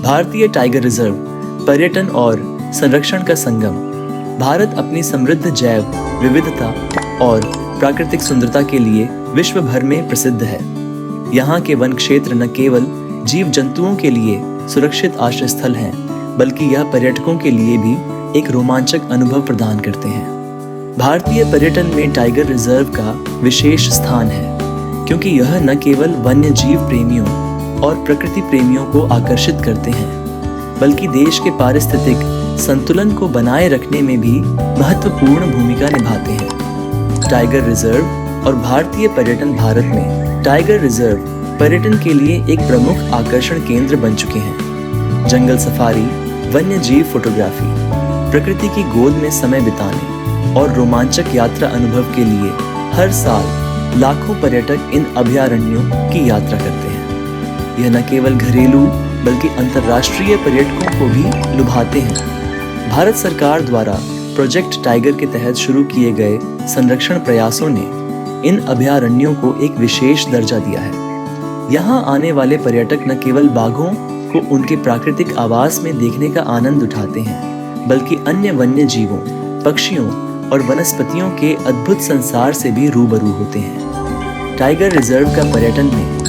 भारतीय tiger reserve पर्यटन और संरक्षण का संगम। भारत अपनी समृद्ध जैव विविधता और प्राकृतिक सुंदरता के लिए विश्व भर में प्रसिद्ध है। यहाँ के वन क्षेत्र न केवल जीव जंतुओं के लिए सुरक्षित आश्रय स्थल हैं, बल्कि यह पर्यटकों के लिए भी एक रोमांचक अनुभव प्रदान करते हैं। भारतीय पर्यटन में टाइगर रिजर्व का विशेष स्थान है, क्योंकि यह न केवल वन्य जीव प्रेमियों और प्रकृति प्रेमियों को आकर्षित करते हैं, बल्कि देश के पारिस्थितिक संतुलन को बनाए रखने में भी महत्वपूर्ण भूमिका निभाते हैं। टाइगर रिजर्व और भारतीय पर्यटन। भारत में टाइगर रिजर्व पर्यटन के लिए एक प्रमुख आकर्षण केंद्र बन चुके हैं। जंगल सफारी, वन्य जीव फोटोग्राफी, प्रकृति की गोद में समय बिताने और रोमांचक यात्रा अनुभव के लिए हर साल लाखों पर्यटक इन अभयारण्यों की यात्रा करते हैं। यह न केवल घरेलू बल्कि अंतर्राष्ट्रीय पर्यटकों को भी लुभाते हैं। भारत सरकार द्वारा प्रोजेक्ट टाइगर के तहत शुरू किए गए संरक्षण प्रयासों ने इन अभयारण्यों को एक विशेष दर्जा दिया है। यहाँ आने वाले पर्यटक न केवल बाघों को उनके प्राकृतिक आवास में देखने का आनंद उठाते हैं, बल्कि अन्य वन्य जीवों, पक्षियों और वनस्पतियों के अद्भुत संसार से भी रूबरू होते हैं। टाइगर रिजर्व का पर्यटन में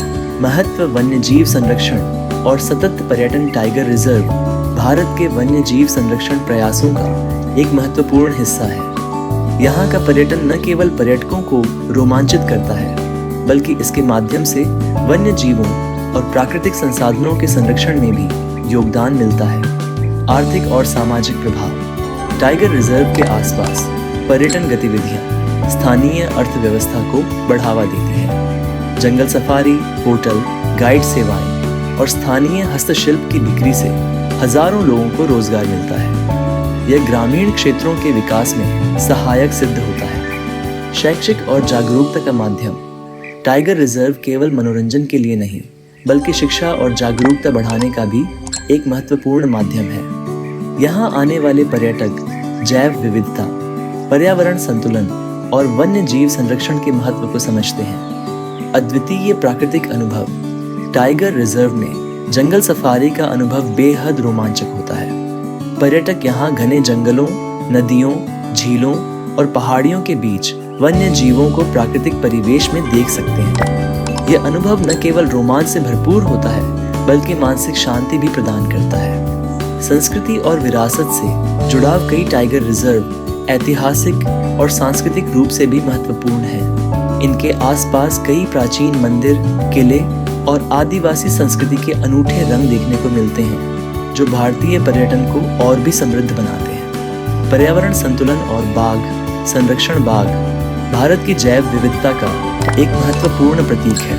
महत्व। वन्य जीव संरक्षण और सतत पर्यटन। टाइगर रिजर्व भारत के वन्य जीव संरक्षण प्रयासों का एक महत्वपूर्ण हिस्सा है। यहाँ का पर्यटन न केवल पर्यटकों को रोमांचित करता है, बल्कि इसके माध्यम से वन्य जीवों और प्राकृतिक संसाधनों के संरक्षण में भी योगदान मिलता है। आर्थिक और सामाजिक प्रभाव। टाइगर रिजर्व के आसपास पर्यटन गतिविधियां स्थानीय अर्थव्यवस्था को बढ़ावा देती हैं। जंगल सफारी, होटल, गाइड सेवाएं और स्थानीय हस्तशिल्प की बिक्री से हजारों लोगों को रोजगार मिलता है। यह ग्रामीण क्षेत्रों के विकास में सहायक सिद्ध होता है। शैक्षिक और जागरूकता का माध्यम। टाइगर रिजर्व केवल मनोरंजन के लिए नहीं, बल्कि शिक्षा और जागरूकता बढ़ाने का भी एक महत्वपूर्ण माध्यम है। यहाँ आने वाले पर्यटक जैव विविधता, पर्यावरण संतुलन और वन्य जीव संरक्षण के महत्व को समझते हैं। अद्वितीय प्राकृतिक अनुभव। टाइगर रिजर्व में जंगल सफारी का अनुभव बेहद रोमांचक होता है। पर्यटक यहाँ घने जंगलों, नदियों, झीलों और पहाड़ियों के बीच वन्य जीवों को प्राकृतिक परिवेश में देख सकते हैं। यह अनुभव न केवल रोमांच से भरपूर होता है, बल्कि मानसिक शांति भी प्रदान करता है। संस्कृति और विरासत से जुड़ाव। कई टाइगर रिजर्व ऐतिहासिक और सांस्कृतिक रूप से भी महत्वपूर्ण है। इनके आसपास कई प्राचीन मंदिर, किले और आदिवासी संस्कृति के अनूठे रंग देखने को मिलते हैं, जो भारतीय पर्यटन को और भी समृद्ध बनाते हैं। पर्यावरण संतुलन और बाघ संरक्षण। बाघ भारत की जैव विविधता का एक महत्वपूर्ण प्रतीक है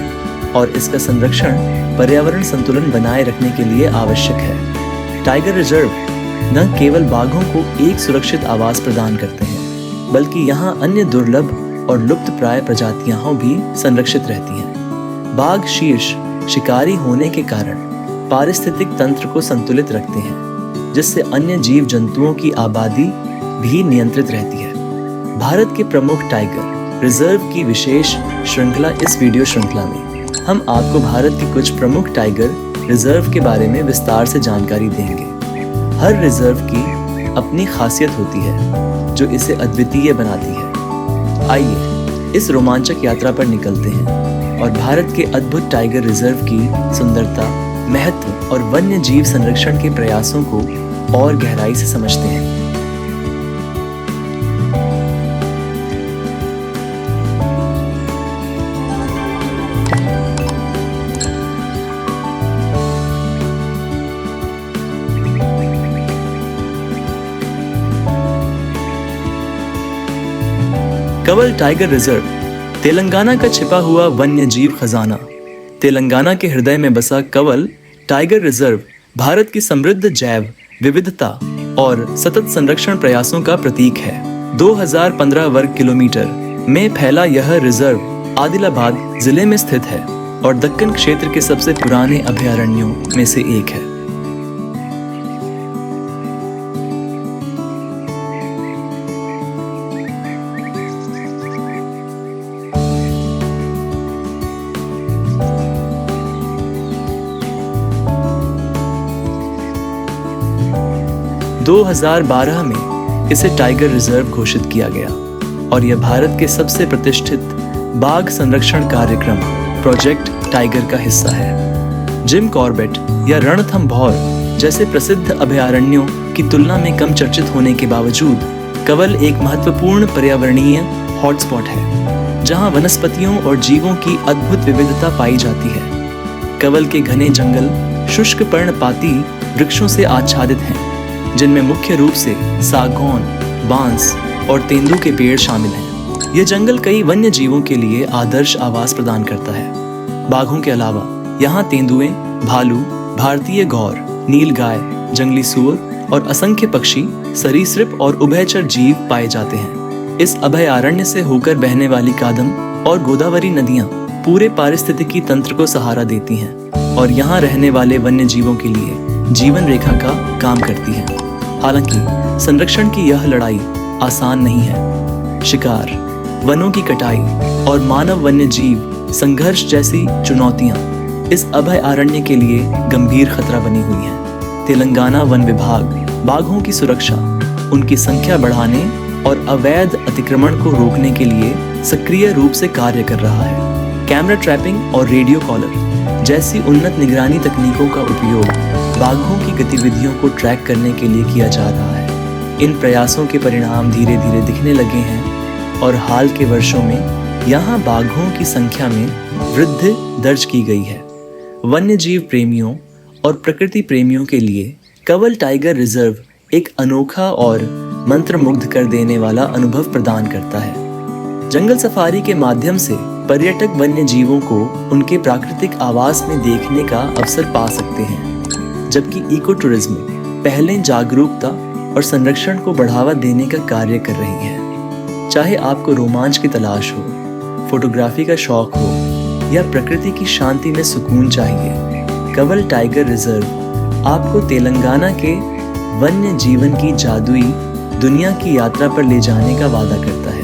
और इसका संरक्षण पर्यावरण संतुलन बनाए रखने के लिए आवश्यक है। टाइगर रिजर्व न केवल बाघों को एक सुरक्षित आवास प्रदान करते हैं, बल्कि यहाँ अन्य दुर्लभ और लुप्तप्राय प्रजातियां भी संरक्षित रहती हैं। बाघ शीर्ष शिकारी होने के कारण पारिस्थितिक तंत्र को संतुलित रखते हैं, जिससे अन्य जीव जंतुओं की आबादी भी नियंत्रित रहती है। भारत के प्रमुख टाइगर रिजर्व की विशेष श्रृंखला। इस वीडियो श्रृंखला में हम आपको भारत के कुछ प्रमुख टाइगर रिजर्व के बारे में विस्तार से जानकारी देंगे। हर रिजर्व की अपनी खासियत होती है, जो इसे अद्वितीय बनाती है। आइए इस रोमांचक यात्रा पर निकलते हैं और भारत के अद्भुत टाइगर रिजर्व की सुंदरता, महत्व और वन्य जीव संरक्षण के प्रयासों को और गहराई से समझते हैं। कवल टाइगर रिजर्व तेलंगाना का छिपा हुआ वन्य जीव खजाना। तेलंगाना के हृदय में बसा कवल टाइगर रिजर्व भारत की समृद्ध जैव विविधता और सतत संरक्षण प्रयासों का प्रतीक है। 2015 वर्ग किलोमीटर में फैला यह रिजर्व आदिलाबाद जिले में स्थित है और दक्कन क्षेत्र के सबसे पुराने अभयारण्यों में से एक है। 2012 में इसे टाइगर रिजर्व घोषित किया गया और यह भारत के सबसे प्रतिष्ठित बाघ संरक्षण कार्यक्रम प्रोजेक्ट टाइगर का हिस्सा है। जिम कॉर्बेट या रणथंभौर जैसे प्रसिद्ध अभयारण्यों की तुलना में कम चर्चित होने के बावजूद कंवल एक महत्वपूर्ण पर्यावरणीय हॉटस्पॉट है, जहां वनस्पतियों और जीवों की अद्भुत विविधता पाई जाती है। कंवल के घने जंगल शुष्क पर्णपाती वृक्षों से आच्छादित हैं, जिनमें मुख्य रूप से सागौन, बांस और तेंदू के पेड़ शामिल हैं। यह जंगल कई वन्य जीवों के लिए आदर्श आवास प्रदान करता है। बाघों के अलावा यहाँ तेंदुए, भालू, भारतीय गौर, नीलगाय, जंगली सूअर और असंख्य पक्षी, सरीसृप और उभयचर जीव पाए जाते हैं। इस अभयारण्य से होकर बहने वाली कादम और गोदावरी नदियां पूरे पारिस्थितिकी तंत्र को सहारा देती हैं और यहाँ रहने वाले वन्य जीवों के लिए जीवन रेखा का काम करती हैं। हालांकि संरक्षण की यह लड़ाई आसान नहीं है। शिकार, वनों की कटाई और मानव वन्य जीव संघर्ष जैसी चुनौतियां इस अभयारण्य के लिए गंभीर खतरा बनी हुई हैं। तेलंगाना वन विभाग बाघों की सुरक्षा, उनकी संख्या बढ़ाने और अवैध अतिक्रमण को रोकने के लिए सक्रिय रूप से कार्य कर रहा है। कैमरा ट्रैपिंग और रेडियो कॉलर जैसी उन्नत निगरानी तकनीकों का उपयोग बाघों की गतिविधियों को ट्रैक करने के लिए किया जा रहा है। इन प्रयासों के परिणाम धीरे धीरे दिखने लगे हैं और हाल के वर्षों में यहाँ बाघों की संख्या में वृद्धि दर्ज की गई है। वन्य जीव प्रेमियों और प्रकृति प्रेमियों के लिए कंवल टाइगर रिजर्व एक अनोखा और मंत्रमुग्ध कर देने वाला अनुभव प्रदान करता है। जंगल सफारी के माध्यम से पर्यटक वन्य जीवों को उनके प्राकृतिक आवास में देखने का अवसर पा सकते हैं, जबकि इको टूरिज्म पहले जागरूकता और संरक्षण को बढ़ावा देने का कार्य कर रही है। चाहे आपको रोमांच की तलाश हो, फोटोग्राफी का शौक हो या प्रकृति की शांति में सुकून चाहिए, कंवल टाइगर रिजर्व आपको तेलंगाना के वन्य जीवन की जादुई दुनिया की यात्रा पर ले जाने का वादा करता है।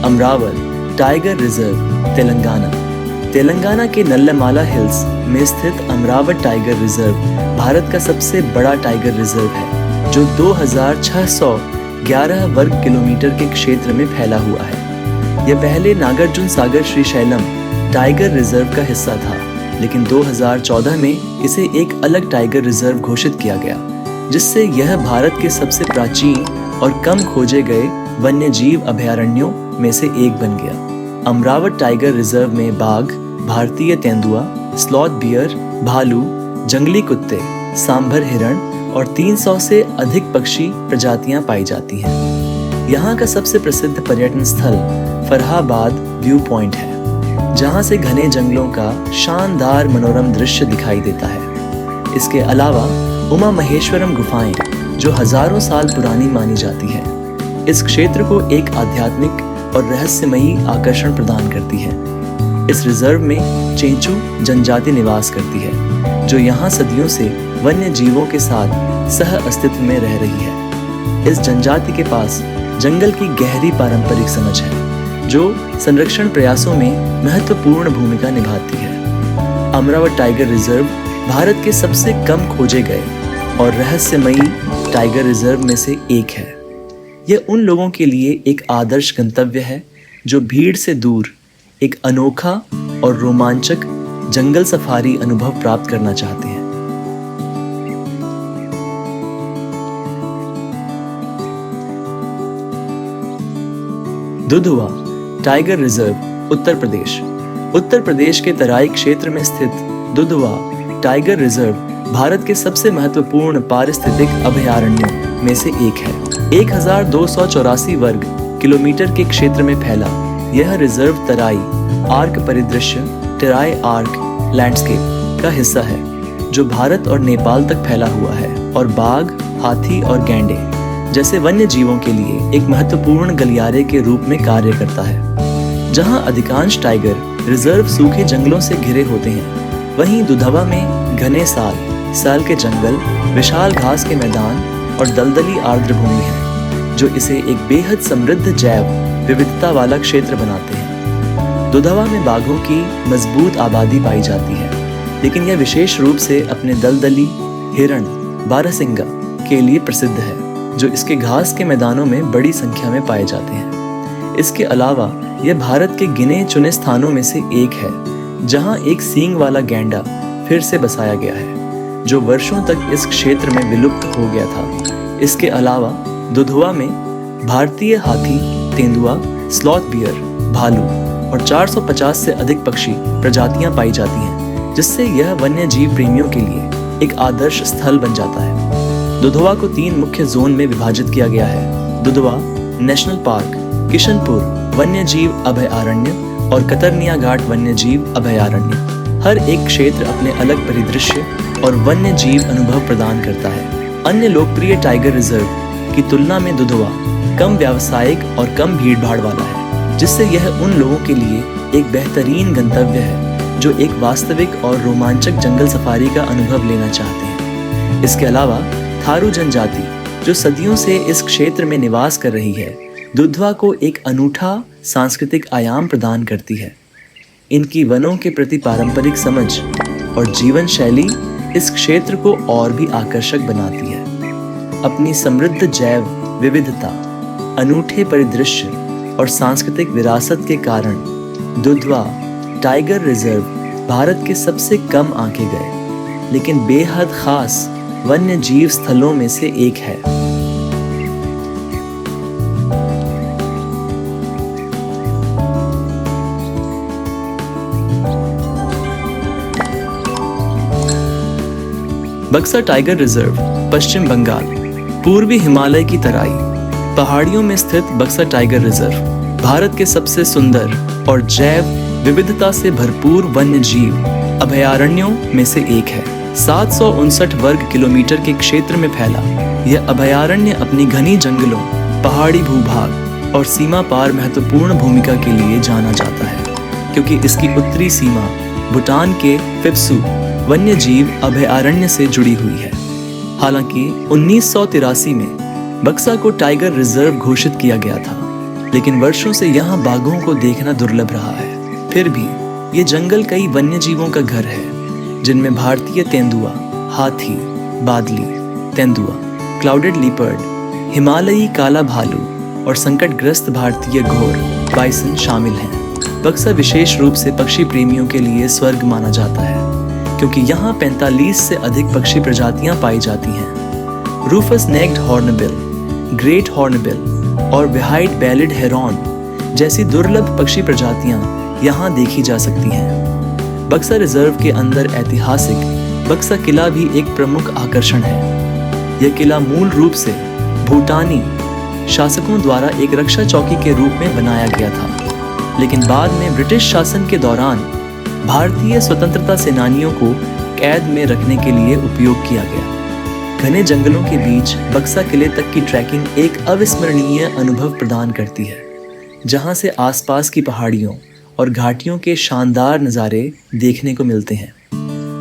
अमरावल टाइगर रिजर्व तेलंगाना। तेलंगाना के नल्लमाला हिल्स में स्थित अमरावत टाइगर रिजर्व भारत का सबसे बड़ा टाइगर रिजर्व है, जो 2611 वर्ग किलोमीटर के क्षेत्र में फैला हुआ है। यह पहले नागार्जुन सागर श्रीशैलम टाइगर रिजर्व का हिस्सा था, लेकिन 2014 में इसे एक अलग टाइगर रिजर्व घोषित किया गया, जिससे यह भारत के सबसे प्राचीन और कम खोजे गए वन्य जीव अभयारण्यों में से एक बन गया। अमरावत टाइगर रिजर्व में बाघ, भारतीय तेंदुआ, स्लॉथ बियर, भालू, जंगली कुत्ते, सांभर हिरण और 300 से अधिक पक्षी प्रजातियां पाई जाती हैं। यहाँ का सबसे प्रसिद्ध पर्यटन स्थल फरहाबाद व्यू पॉइंट है, जहाँ से घने जंगलों का शानदार मनोरम दृश्य दिखाई देता है। इसके अलावा उमा महेश्वरम गुफाएं, जो हजारों साल पुरानी मानी जाती है, इस क्षेत्र को एक आध्यात्मिक और रहस्यमयी आकर्षण प्रदान करती है। इस रिजर्व में चेंचू जनजाति निवास करती है, जो यहाँ सदियों से वन्य जीवों के साथ सह अस्तित्व में रह रही है। इस जनजाति के पास जंगल की गहरी पारंपरिक समझ है, जो संरक्षण प्रयासों में महत्वपूर्ण भूमिका निभाती है। अमरावत टाइगर रिजर्व भारत के सबसे कम खोजे गए और रहस्यमयी टाइगर रिजर्व में से एक है। यह उन लोगों के लिए एक आदर्श गंतव्य है जो भीड़ से दूर एक अनोखा और रोमांचक जंगल सफारी अनुभव प्राप्त करना चाहते हैं। Dudhwa tiger reserve Uttar Pradesh. उत्तर प्रदेश के तराई क्षेत्र में स्थित दुधवा टाइगर रिजर्व भारत के सबसे महत्वपूर्ण पारिस्थितिक अभयारण्यों में से एक है। 1284 वर्ग किलोमीटर के क्षेत्र में फैला यह रिजर्व तराई आर्क परिदृश्य टेराई आर्क लैंडस्केप का हिस्सा है, जो भारत और नेपाल तक फैला हुआ है और बाघ, हाथी और गैंडे जैसे वन्य जीवों के लिए एक महत्वपूर्ण गलियारे के रूप में कार्य करता है। जहां अधिकांश टाइगर रिजर्व सूखे जंगलों से घिरे होते हैं, वहीं दुधवा में घने साल के जंगल, विशाल घास के मैदान और दलदली आर्द्र भूमि है, जो इसे एक बेहद समृद्ध जैव विविधता वाला क्षेत्र बनाते हैं। दुधवा में बाघों की मजबूत आबादी पाई जाती है, लेकिन यह विशेष रूप से अपने दलदली, हिरण, बारहसिंगा के लिए प्रसिद्ध है, जो इसके घास के मैदानों में बड़ी संख्या में पाए जाते हैं। इसके अलावा यह भारत के गिने चुने स्थानों में से एक है जहां एक सींग वाला गैंडा फिर से बसाया गया है, जो वर्षों तक इस क्षेत्र में विलुप्त हो गया था। इसके अलावा दुधवा में भारतीय हाथी, तेंदुआ, स्लॉथ बियर, भालू और 450 से अधिक पक्षी प्रजातियां पाई जाती हैं, जिससे यह वन्य जीव प्रेमियों के लिए एक आदर्श स्थल बन जाता है। दुधवा को 3 मुख्य जोन में विभाजित किया गया है: दुधवा नेशनल पार्क, किशनपुर वन्य जीव अभयारण्य और कतरनिया घाट वन्य जीव अभयारण्य। हर एक क्षेत्र अपने अलग परिदृश्य और वन्य जीव अनुभव प्रदान करता है। अन्य लोकप्रिय टाइगर रिजर्व की तुलना में दुधवा कम व्यावसायिक और कम भीड़ भाड़ वाला है, जिससे यह उन लोगों के लिए एक बेहतरीन गंतव्य है जो एक वास्तविक और रोमांचक जंगल सफारी का अनुभव लेना चाहते हैं। इसके अलावा थारू जनजाति, जो सदियों से इस क्षेत्र में निवास कर रही है, दुधवा को एक अनूठा सांस्कृतिक आयाम प्रदान करती है। इनकी वनों के प्रति पारंपरिक समझ और जीवन शैली इस क्षेत्र को और भी आकर्षक बनाती है। अपनी समृद्ध जैव विविधता, अनूठे परिदृश्य और सांस्कृतिक विरासत के कारण दुधवा टाइगर रिजर्व भारत के सबसे कम आंके गए लेकिन बेहद खास वन्य जीव स्थलों में से एक है। बक्सर टाइगर रिजर्व पश्चिम बंगाल, पूर्वी हिमालय की तराई पहाड़ियों में स्थित बक्सर टाइगर रिजर्व भारत के सबसे सुंदर और जैव विविधता से भरपूर वन्य जीव अभयारण्यों में से एक है। 759 वर्ग किलोमीटर के क्षेत्र में फैला यह अभयारण्य अपनी घनी जंगलों, पहाड़ी भूभाग और सीमा पार महत्वपूर्ण भूमिका के लिए जाना जाता है, क्योंकि इसकी उत्तरी सीमा भूटान के फिप्सू वन्य जीव अभयारण्य से जुड़ी हुई है। हालांकि 1983 में बक्सा को टाइगर रिजर्व घोषित किया गया था, लेकिन वर्षों से यहाँ बाघों को देखना दुर्लभ रहा है। फिर भी ये जंगल कई वन्य जीवों का घर है, जिनमें भारतीय तेंदुआ, हाथी, बादली तेंदुआ, क्लाउडेड लीपर्ड, हिमालयी काला भालू और संकटग्रस्त भारतीय घोर बाइसन शामिल हैं। बक्सा विशेष रूप से पक्षी प्रेमियों के लिए स्वर्ग माना जाता है, क्योंकि यहाँ 45 से अधिक पक्षी प्रजातियां पाई जाती हैं। Rufous necked hornbill, great hornbill और व्हाइट बेलिड हेरॉन जैसी दुर्लभ पक्षी प्रजातियां यहाँ देखी जा सकती हैं। बक्सा रिजर्व के अंदर ऐतिहासिक बक्सा किला भी एक प्रमुख आकर्षण है। यह किला मूल रूप से भूटानी शासकों द्वारा एक रक्षा चौकी के रूप में बनाया गया था, लेकिन बाद में ब्रिटिश शासन के दौरान भारतीय स्वतंत्रता सेनानियों को कैद में रखने के लिए उपयोग किया गया। घने जंगलों के बीच बक्सा किले तक की ट्रैकिंग एक अविस्मरणीय अनुभव प्रदान करती है, जहां से आसपास की पहाड़ियों और घाटियों के शानदार नज़ारे देखने को मिलते हैं।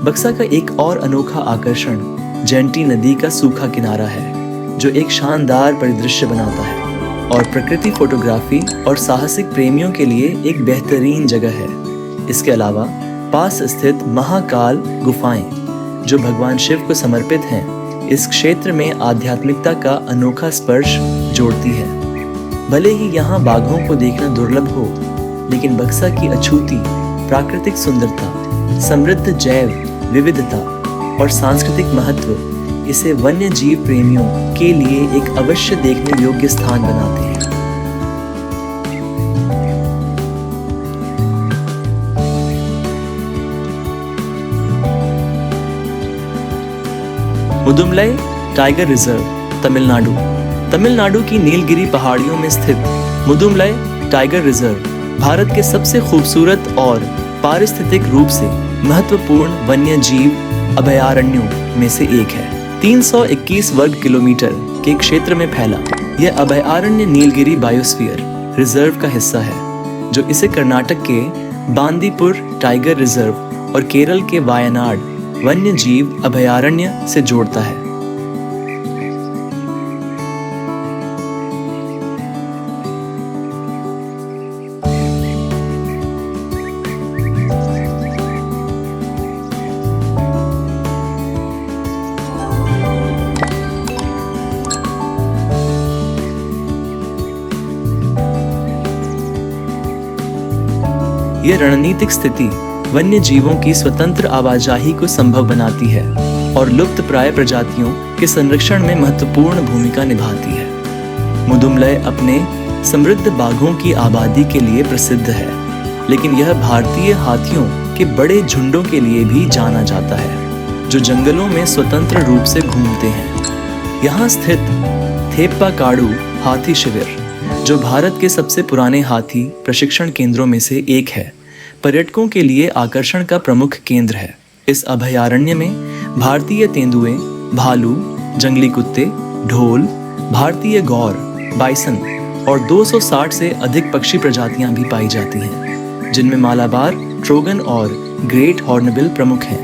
बक्सा का एक और अनोखा आकर्षण जयंती नदी का सूखा किनारा है, जो एक शानदार परिदृश्य बनाता है और प्रकृति फोटोग्राफी और साहसिक प्रेमियों के लिए एक बेहतरीन जगह है। इसके अलावा पास स्थित महाकाल गुफाएं, जो भगवान शिव को समर्पित हैं, इस क्षेत्र में आध्यात्मिकता का अनोखा स्पर्श जोड़ती है। भले ही यहाँ बाघों को देखना दुर्लभ हो, लेकिन बक्सा की अछूती प्राकृतिक सुंदरता, समृद्ध जैव विविधता और सांस्कृतिक महत्व इसे वन्य जीव प्रेमियों के लिए एक अवश्य देखने योग्य स्थान बनाते हैं। मुदुमलाई टाइगर रिजर्व तमिलनाडु, तमिलनाडु की नीलगिरी पहाड़ियों में स्थित मुदुमलाई टाइगर रिजर्व भारत के सबसे खूबसूरत और पारिस्थितिक रूप से महत्वपूर्ण वन्य जीव अभयारण्यों में से एक है। 321 वर्ग किलोमीटर के क्षेत्र में फैला यह अभयारण्य नीलगिरी बायोस्फीयर रिजर्व का हिस्सा है, जो इसे कर्नाटक के बांदीपुर टाइगर रिजर्व और केरल के वायनाड वन्य जीव अभयारण्य से जोड़ता है। यह रणनीतिक स्थिति वन्य जीवों की स्वतंत्र आवाजाही को संभव बनाती है और लुप्तप्राय प्रजातियों के संरक्षण में महत्वपूर्ण भूमिका निभाती है। मुदुमलई अपने समृद्ध बाघों की आबादी के लिए प्रसिद्ध है, लेकिन यह भारतीय हाथियों के बड़े झुंडों के लिए भी जाना जाता है, जो जंगलों में स्वतंत्र रूप से घूमते हैं। यहाँ स्थित थेप्पाकाडू हाथी शिविर, जो भारत के सबसे पुराने हाथी प्रशिक्षण केंद्रों में से एक है, पर्यटकों के लिए आकर्षण का प्रमुख केंद्र है। इस अभयारण्य में भारतीय तेंदुए, भालू, जंगली कुत्ते, ढोल, भारतीय गौर, बाइसन और 260 से अधिक पक्षी प्रजातियां भी पाई जाती हैं, जिनमें मालाबार, ट्रोगन और ग्रेट हॉर्नबिल प्रमुख हैं।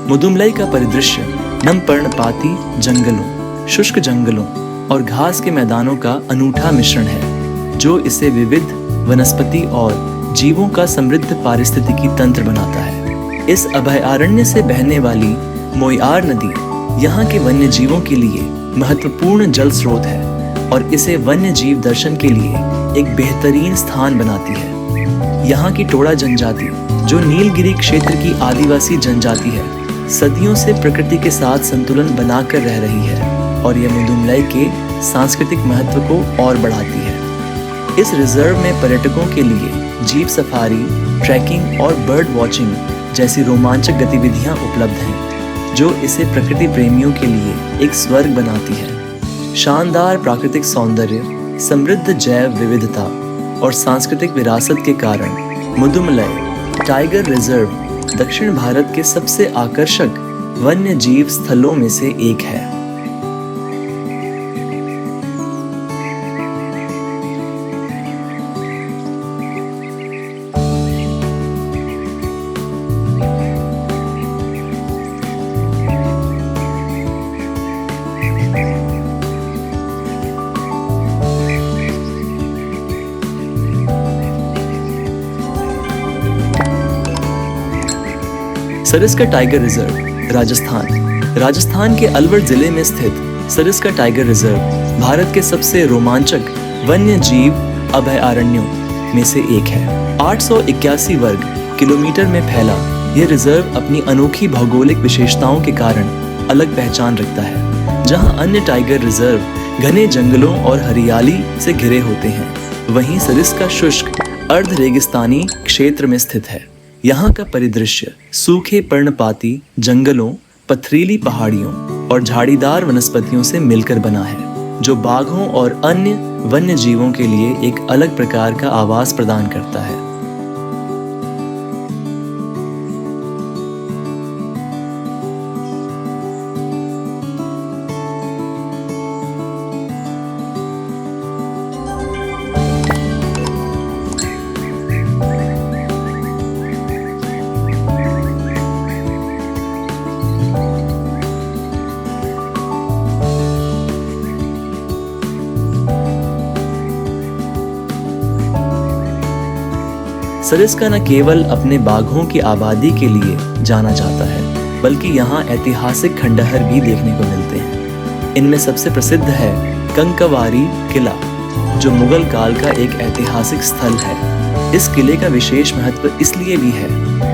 मुदुमलई का परिदृश्य नम पर्णपाती जंगलों, शुष्क जंगलों और घास के मैदानों का अनूठा मिश्रण है, जो इसे विविध वनस्पति और जीवों का समृद्ध पारिस्थितिकी तंत्र बनाता है। इस अभयारण्य से बहने वाली मोयार नदी यहाँ के वन्य जीवों के लिए महत्वपूर्ण जल स्रोत है और इसे वन्य जीव दर्शन के लिए एक बेहतरीन स्थान बनाती है। यहाँ की टोडा जनजाति, जो नीलगिरी क्षेत्र की आदिवासी जनजाति है, सदियों से प्रकृति के साथ संतुलन बनाकर रह रही है और यह मुदुमलई के सांस्कृतिक महत्व को और बढ़ाती है। इस रिजर्व में पर्यटकों के लिए जीप सफारी, ट्रैकिंग और बर्ड वॉचिंग जैसी रोमांचक गतिविधियां उपलब्ध हैं, जो इसे प्रकृति प्रेमियों के लिए एक स्वर्ग बनाती है। शानदार प्राकृतिक सौंदर्य, समृद्ध जैव विविधता और सांस्कृतिक विरासत के कारण मुदुमलई टाइगर रिजर्व दक्षिण भारत के सबसे आकर्षक वन्य जीव स्थलों में से एक है। सरिस्का टाइगर रिजर्व राजस्थान के अलवर जिले में स्थित सरिस्का टाइगर रिजर्व भारत के सबसे रोमांचक वन्य जीव अभयारण्यों में से एक है। 881 वर्ग किलोमीटर में फैला यह रिजर्व अपनी अनोखी भौगोलिक विशेषताओं के कारण अलग पहचान रखता है। जहां अन्य टाइगर रिजर्व घने जंगलों और हरियाली से घिरे होते हैं, वहीं सरिस्का शुष्क अर्ध रेगिस्तानी क्षेत्र में स्थित है। यहाँ का परिदृश्य सूखे पर्णपाती जंगलों, पथरीली पहाड़ियों और झाड़ीदार वनस्पतियों से मिलकर बना है, जो बाघों और अन्य वन्य जीवों के लिए एक अलग प्रकार का आवास प्रदान करता है। सरिस्का न केवल अपने बाघों की आबादी के लिए जाना जाता है, बल्कि यहाँ ऐतिहासिक खंडहर भी देखने को मिलते हैं। इनमें सबसे प्रसिद्ध है कंकवारी किला, जो मुगल काल का एक ऐतिहासिक स्थल है। इस किले का विशेष महत्व इसलिए भी है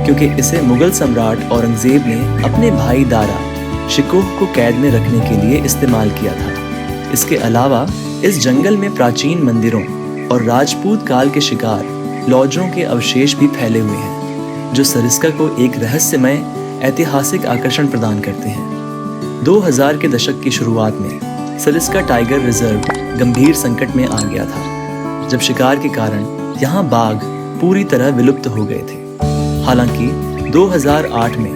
क्योंकि इसे मुगल सम्राट औरंगजेब ने अपने भाई दारा शिकोह को कैद में रखने के लिए इस्तेमाल किया था। इसके अलावा इस जंगल में प्राचीन मंदिरों और राजपूत काल के शिकार लॉजों के अवशेष भी फैले हुए हैं, जो सरिस्का को एक रहस्यमय ऐतिहासिक आकर्षण प्रदान करते हैं। 2000 के दशक की शुरुआत में सरिस्का टाइगर रिजर्व गंभीर संकट में आ गया था, जब शिकार के कारण यहाँ बाघ पूरी तरह विलुप्त हो गए थे। हालांकि 2008 में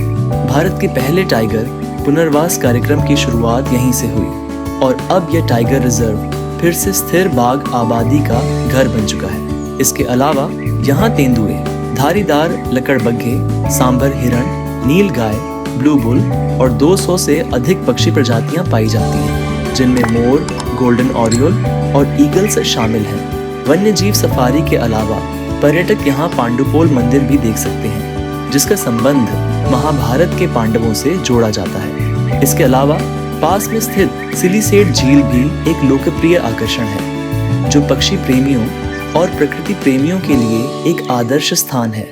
भारत के पहले टाइगर पुनर्वास कार्यक्रम की शुरुआत यहीं से हुई और अब यह टाइगर रिजर्व फिर से स्थिर बाघ आबादी का घर बन चुका है। इसके अलावा यहाँ तेंदुए, धारीदार लकड़बग्घे, सांभर हिरण, नील गाय, ब्लू बुल और 200 से अधिक पक्षी प्रजातियां पाई जाती हैं, जिनमें मोर, गोल्डन ओरियोल और ईगल्स शामिल हैं। वन्य जीव सफारी के अलावा पर्यटक यहाँ पांडुपोल मंदिर भी देख सकते हैं, जिसका संबंध महाभारत के पांडवों से जोड़ा जाता है। इसके अलावा पास में स्थित सिलिसेट झील भी एक लोकप्रिय आकर्षण है, जो पक्षी प्रेमियों और प्रकृति प्रेमियों के लिए एक आदर्श स्थान है।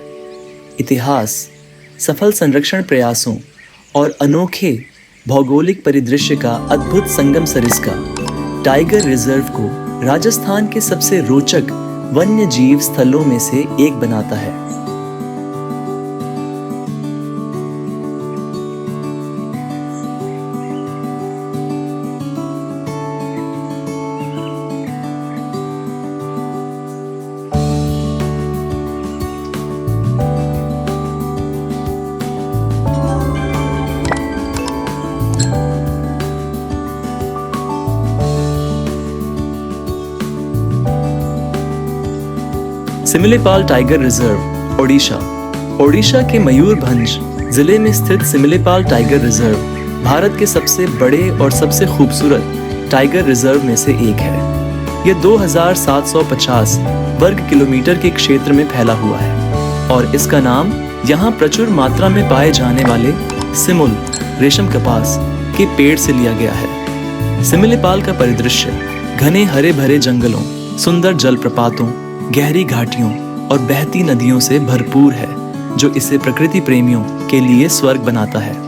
इतिहास, सफल संरक्षण प्रयासों और अनोखे भौगोलिक परिदृश्य का अद्भुत संगम सरिस्का टाइगर रिजर्व को राजस्थान के सबसे रोचक वन्य जीव स्थलों में से एक बनाता है। Similipal tiger reserve Odisha. ओडिशा के मयूरभंज जिले में स्थित सिमिलीपाल टाइगर रिजर्व भारत के सबसे बड़े और सबसे खूबसूरत टाइगर रिजर्व में से एक है। यह 2750 वर्ग किलोमीटर के क्षेत्र में फैला हुआ है और इसका नाम यहाँ प्रचुर मात्रा में पाए जाने वाले सिमुल रेशम कपास के पेड़ से लिया गया है। सिमिलीपाल का परिदृश्य घने हरे भरे जंगलों, सुंदर जलप्रपातों, गहरी घाटियों और बहती नदियों से भरपूर है, जो इसे प्रकृति प्रेमियों के लिए स्वर्ग बनाता है।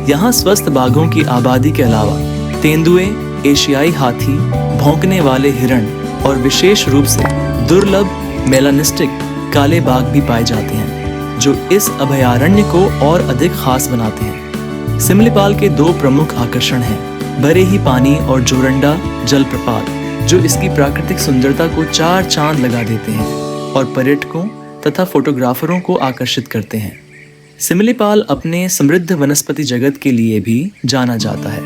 यहाँ स्वस्थ बाघों की आबादी के अलावा तेंदुए, एशियाई हाथी, भौंकने वाले हिरण और विशेष रूप से दुर्लभ मेलानिस्टिक काले बाघ भी पाए जाते हैं, जो इस अभयारण्य को और अधिक खास बनाते हैं। सिमिलीपाल के दो प्रमुख आकर्षण हैं बरेही पानी और जोरंडा जलप्रपात, जो इसकी प्राकृतिक सुंदरता को चार चांद लगा देते हैं और पर्यटकों तथा फोटोग्राफरों को आकर्षित करते हैं। सिमिलीपाल अपने समृद्ध वनस्पति जगत के लिए भी जाना जाता है,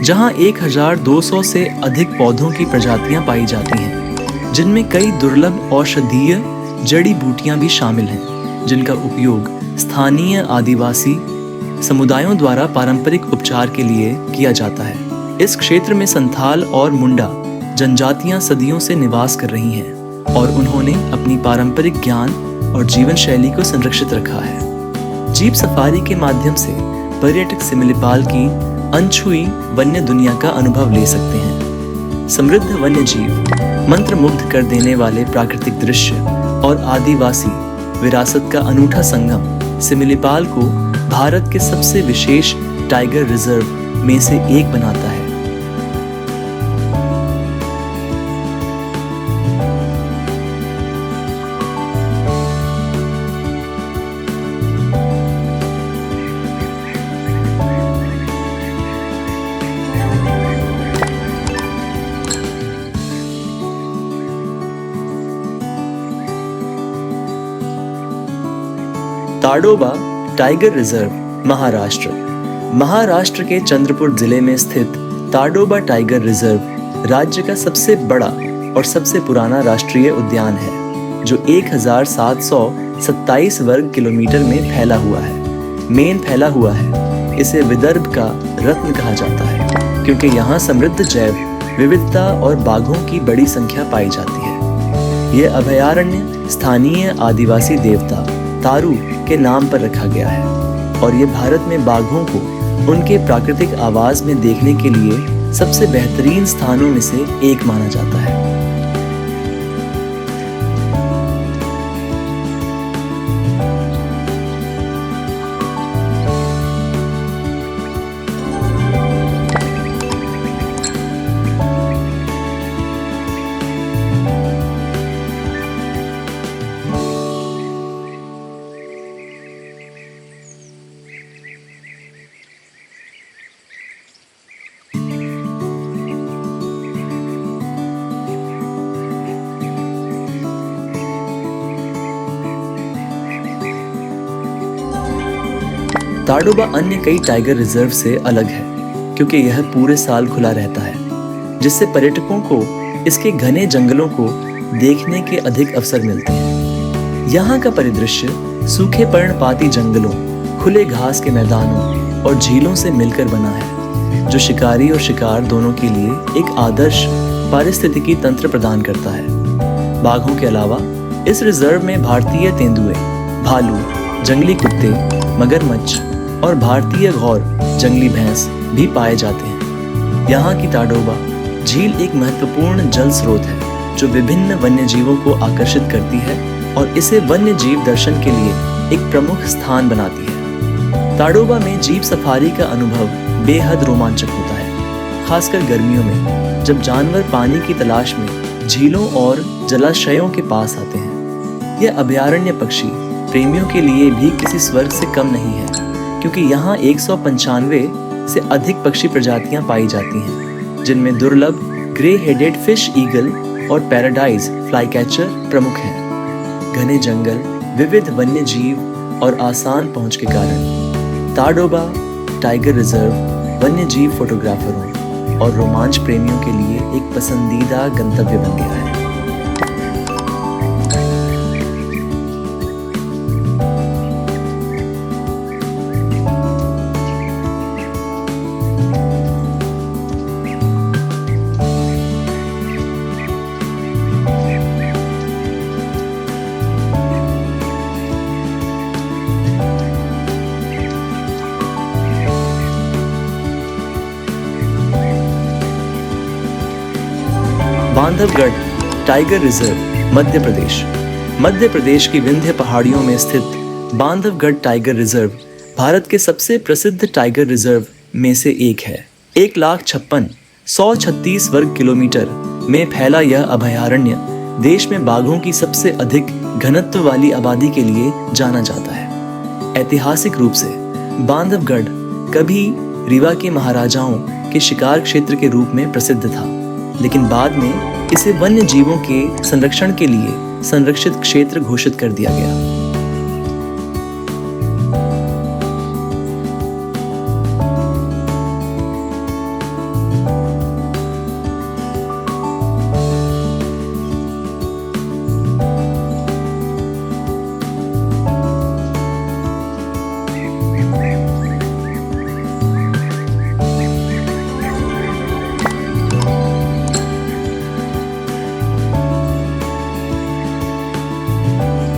जहां 1200 से अधिक पौधों की प्रजातियां पाई जाती हैं, जिनमें कई दुर्लभ औषधीय जड़ी बूटियां भी शामिल हैं, जिनका उपयोग स्थानीय आदिवासी समुदायों द्वारा पारंपरिक उपचार के लिए किया जाता है। इस क्षेत्र में संथाल और मुंडा जनजातियां सदियों से निवास कर रही हैं और उन्होंने अपनी पारंपरिक ज्ञान और जीवन शैली को संरक्षित रखा है। जीप सफारी के माध्यम से पर्यटक सिमिलीपाल की अनछुई वन्य दुनिया का अनुभव ले सकते हैं। समृद्ध वन्य जीव, मंत्रमुग्ध कर देने वाले प्राकृतिक दृश्य और आदिवासी विरासत का अनूठा संगम सिमिलीपाल को भारत के सबसे विशेष टाइगर रिजर्व में से एक बनाता है। Tadoba tiger reserve Maharashtra. महाराष्ट्र के चंद्रपुर जिले में स्थित ताडोबा टाइगर रिजर्व राज्य का सबसे बड़ा और सबसे पुराना राष्ट्रीय उद्यान है, जो 1727 वर्ग किलोमीटर में फैला हुआ है। इसे विदर्भ का रत्न कहा जाता है, क्योंकि यहाँ समृद्ध जैव विविधता और बाघों की बड़ी संख्या पाई जाती है। यह अभयारण्य स्थानीय आदिवासी देवता तारू के नाम पर रखा गया है और ये भारत में बाघों को उनके प्राकृतिक आवास में देखने के लिए सबसे बेहतरीन स्थानों में से एक माना जाता है। ताडोबा अन्य कई टाइगर रिजर्व से अलग है, क्योंकि यह पूरे साल खुला रहता है, जिससे पर्यटकों को इसके घने जंगलों को देखने के अधिक अवसर मिलते हैं। यहाँ का परिदृश्य सूखे पर्णपाती जंगलों, खुले घास के मैदानों और झीलों से मिलकर बना है, जो शिकारी और शिकार दोनों के लिए एक आदर्श पारिस्थितिकी तंत्र प्रदान करता है। बाघों के अलावा इस रिजर्व में भारतीय तेंदुए, भालू, जंगली कुत्ते, मगरमच्छ और भारतीय घौर जंगली भैंस भी पाए जाते हैं। यहाँ की ताडोबा झील एक महत्वपूर्ण जल स्रोत है जो विभिन्न वन्य जीवों को आकर्षित करती है और इसे वन्य जीव दर्शन के लिए एक प्रमुख स्थान बनाती है। ताडोबा में जीप सफारी का अनुभव बेहद रोमांचक होता है, खासकर गर्मियों में जब जानवर पानी की तलाश में झीलों और जलाशयों के पास आते हैं। यह अभयारण्य पक्षी प्रेमियों के लिए भी किसी स्वर्ग से कम नहीं है, क्योंकि यहाँ 195 से अधिक पक्षी प्रजातियां पाई जाती हैं, जिनमें दुर्लभ ग्रे हेडेड फिश ईगल और पैराडाइज फ्लाईकैचर प्रमुख हैं। घने जंगल, विविध वन्य जीव और आसान पहुंच के कारण ताडोबा टाइगर रिजर्व वन्य जीव फोटोग्राफरों और रोमांच प्रेमियों के लिए एक पसंदीदा गंतव्य बन गया है। बांधवगढ़ टाइगर रिजर्व मध्य प्रदेश की विंध्य पहाड़ियों में स्थित बांधवगढ़ टाइगर रिजर्व भारत के सबसे प्रसिद्ध टाइगर रिजर्व में से एक है। 1,56,136 वर्ग किलोमीटर में फैला यह अभयारण्य देश में बाघों की सबसे अधिक घनत्व वाली आबादी के लिए जाना जाता है। ऐतिहासिक रूप से बांधवगढ़ कभी रीवा के महाराजाओं के शिकार क्षेत्र के रूप में प्रसिद्ध था, लेकिन बाद में इसे वन्य जीवों के संरक्षण के लिए संरक्षित क्षेत्र घोषित कर दिया गया।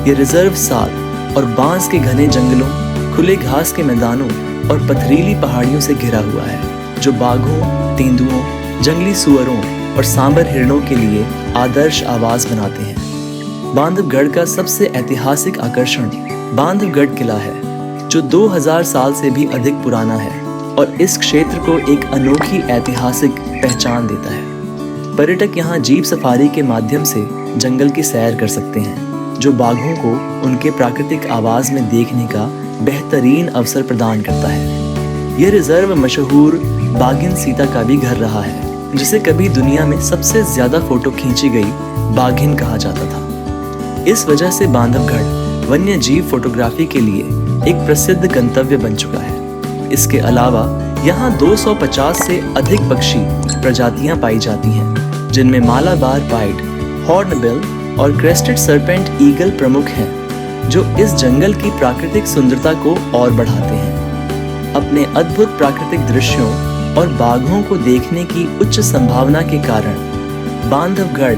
ये रिजर्व साग और बांस के घने जंगलों, खुले घास के मैदानों और पथरीली पहाड़ियों से घिरा हुआ है, जो बाघों, तेंदुओं, जंगली सुअरों और सांबर हिरणों के लिए आदर्श आवास बनाते हैं। बांधवगढ़ का सबसे ऐतिहासिक आकर्षण बांधवगढ़ किला है, जो 2000 साल से भी अधिक पुराना है और इस क्षेत्र को एक अनोखी ऐतिहासिक पहचान देता है। पर्यटक यहाँ जीप सफारी के माध्यम से जंगल की सैर कर सकते हैं, जो बाघों को उनके प्राकृतिक आवास में देखने का बेहतरीन अवसर प्रदान करता है। यह रिजर्व मशहूर बाघिन सीता का भी घर रहा है, जिसे कभी दुनिया में सबसे ज्यादा फोटो खींची गई बाघिन कहा जाता था। इस वजह से बांधवगढ़ वन्य जीव फोटोग्राफी के लिए एक प्रसिद्ध गंतव्य बन चुका है। इसके अलावा यहाँ 250 से अधिक पक्षी प्रजातियां पाई जाती हैं, जिनमें मालाबार पाइड, हॉर्नबिल और क्रेस्टेड सर्पेंट ईगल प्रमुख हैं, जो इस जंगल की प्राकृतिक सुंदरता को और बढ़ाते हैं। अपने अद्भुत प्राकृतिक दृश्यों और बाघों को देखने की उच्च संभावना के कारण बांधवगढ़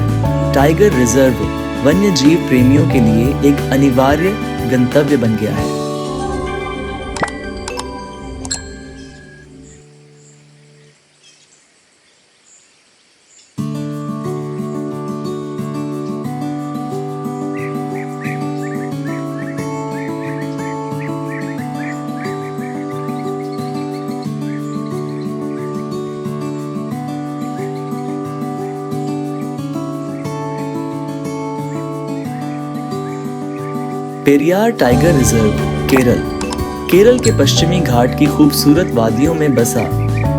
टाइगर रिजर्व वन्य जीव प्रेमियों के लिए एक अनिवार्य गंतव्य बन गया है। पेरियार टाइगर रिजर्व केरल के पश्चिमी घाट की खूबसूरत वादियों में बसा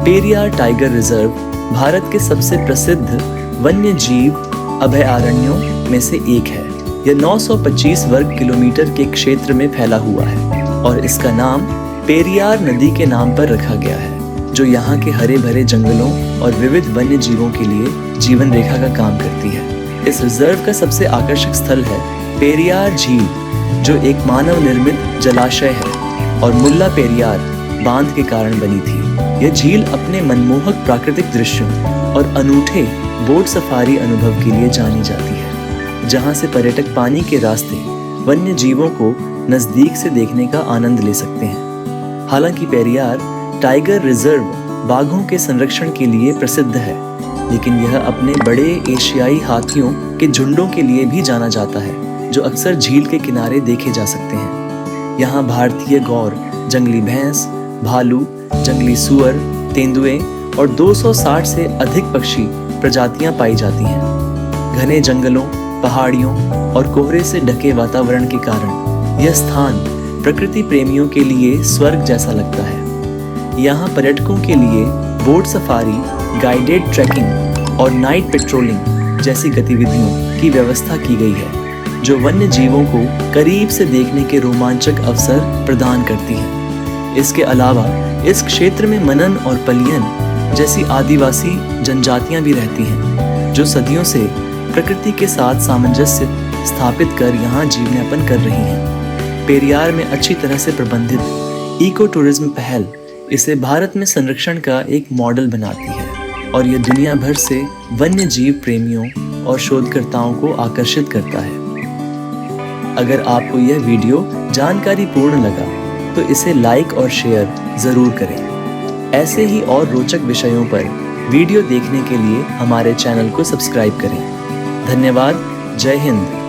पेरियार टाइगर रिजर्व भारत के सबसे प्रसिद्ध वन्य जीव अभयारण्यों में से एक है। यह 925 वर्ग किलोमीटर के क्षेत्र में फैला हुआ है और इसका नाम पेरियार नदी के नाम पर रखा गया है, जो यहाँ के हरे भरे जंगलों और विविध वन्य जीवों के लिए जीवन रेखा का काम करती है। इस रिजर्व का सबसे आकर्षक स्थल है पेरियार झील, जो एक मानव निर्मित जलाशय है और मुल्ला पेरियार बांध के कारण बनी थी। यह झील अपने मनमोहक प्राकृतिक दृश्यों और अनूठे बोट सफारी अनुभव के लिए जानी जाती है, जहां से पर्यटक पानी के रास्ते वन्य जीवों को नजदीक से देखने का आनंद ले सकते हैं। हालांकि पेरियार टाइगर रिजर्व बाघों के संरक्षण के लिए प्रसिद्ध है, लेकिन यह अपने बड़े एशियाई हाथियों के झुंडों के लिए भी जाना जाता है, जो अक्सर झील के किनारे देखे जा सकते हैं। यहाँ भारतीय गौर, जंगली भैंस, भालू, जंगली सुअर, तेंदुए और 260 से अधिक पक्षी प्रजातियां पाई जाती हैं। घने जंगलों, पहाड़ियों और कोहरे से ढके वातावरण के कारण यह स्थान प्रकृति प्रेमियों के लिए स्वर्ग जैसा लगता है। यहाँ पर्यटकों के लिए बोट सफारी, गाइडेड ट्रैकिंग और नाइट पेट्रोलिंग जैसी गतिविधियों की व्यवस्था की गई है, जो वन्य जीवों को करीब से देखने के रोमांचक अवसर प्रदान करती हैं। इसके अलावा इस क्षेत्र में मनन और पलियन जैसी आदिवासी जनजातियां भी रहती हैं, जो सदियों से प्रकृति के साथ सामंजस्य स्थापित कर यहाँ जीवनयापन कर रही हैं। पेरियार में अच्छी तरह से प्रबंधित इको टूरिज्म पहल इसे भारत में संरक्षण का एक मॉडल बनाती है और यह दुनिया भर से वन्य जीव प्रेमियों और शोधकर्ताओं को आकर्षित करता है। अगर आपको यह वीडियो जानकारीपूर्ण लगा तो इसे लाइक और शेयर जरूर करें। ऐसे ही और रोचक विषयों पर वीडियो देखने के लिए हमारे चैनल को सब्सक्राइब करें। धन्यवाद। जय हिंद।